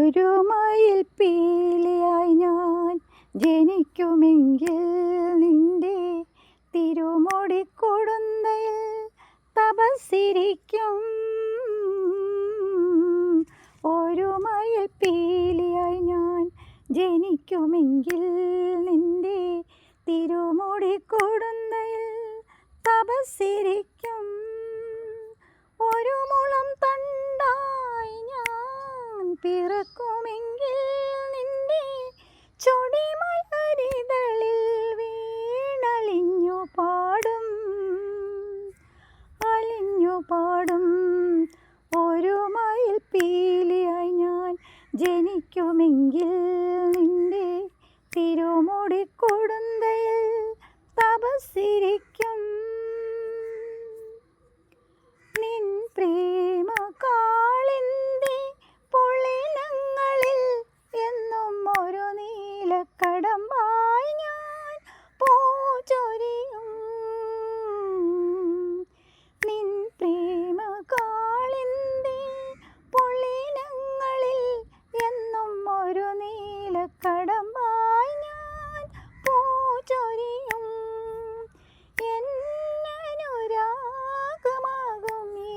ഒരു മയിൽ പീലിയായി ഞാൻ ജനിക്കുമെങ്കിൽ നിന്റെ തിരുമുടിക്കൊടുന്തയിൽ തപസ്സിരിക്കും. ഒരു മയിൽ പീലിയായി ഞാൻ ജനിക്കുമെങ്കിൽ നിന്റെ തിരുമുടിക്കൊടുന്തയിൽ തപസ്സിരിക്കും. ഒരു മുളം തണ്ടായി ഞാൻ പിറക്കുമെങ്കിൽ നിന്റെ ചൊടിമലരിതളിൽ വീണലിഞ്ഞു പാടും, അലിഞ്ഞു പാടും. ഒരു മയിൽ പീലിയായി ഞാൻ ജനിക്കുമെങ്കിൽ നിന്റെ തിരുമുടിക്കൊടുന്തയിൽ തപസ്സിരിക്കും. നിൻ പ്രേമ കാളിന്തി പൊള്ളിനങ്ങളിൽ എന്നും ഒരു നീലക്കടമ്പായി ഞാൻ പൂച്ചൊരിയും. നിൻ പ്രേമ കാളിന്തി പൊള്ളിനങ്ങളിൽ എന്നും ഒരു നീലക്കടമ്പായി ഞാൻ പൂച്ചൊരിയും. എന്നനുരാഗമാകും ഈ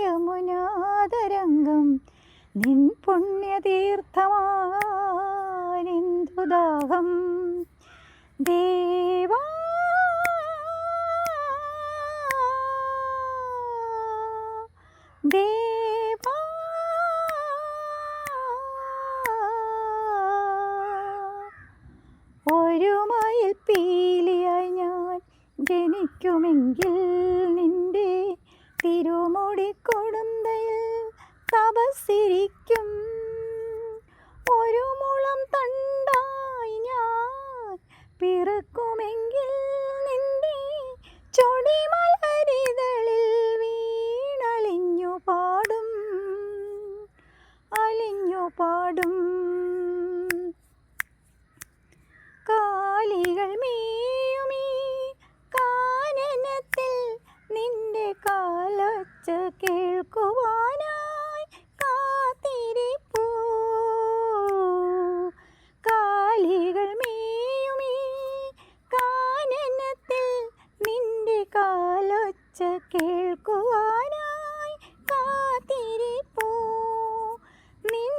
യമുനാതരംഗം നിൻ പുണ്യതീർത്ഥമാനെന്തു ദാഹം. ദേവാ ദേവാ ഒരു മയിൽ പീലിയായി ഞാൻ ജനിക്കുമെങ്കിൽ നിന്റെ തിരുമുടിക്കൊടുന്തയിൽ തപസ്സിരിക്കും. ഒരു മുളം തണ്ടായി ഞാൻ പിറക്കുമെങ്കിൽ നിന്റെ ചൊടിമലരിതളിൽ വീണലിഞ്ഞു പാടും, അലിഞ്ഞു പാടും. കാലികൾ മേയുമീ കാനനത്തിൽ നിന്റെ കാലൊച്ച കേൾക്കുവാനായി കാത്തിരിപ്പൂ. കാലികൾ മേയുമീ കാനനത്തിൽ നിന്റെ കാലൊച്ച കേൾക്കുവാനായി കാത്തിരിപ്പൂ. നിൻ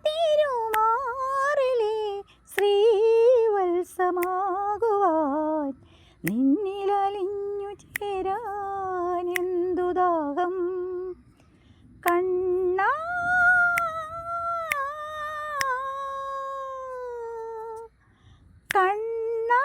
തിരുമാറിലെ ശ്രീവത്സമാകുവാൻ നിന്നിലലിഞ്ഞു ചേരാനെന്തു ദാഹം. കണ്ണാ കണ്ണാ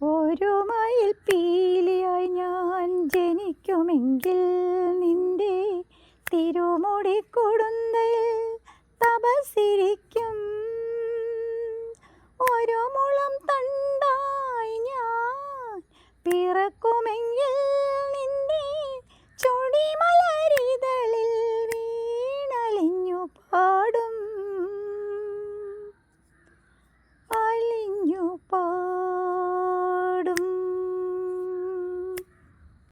ഒരു മയിൽ പീലിയായി ഞാൻ ജനിക്കുമെങ്കിൽ നിന്റെ തിരുമുടിക്കൊടുന്തയിൽ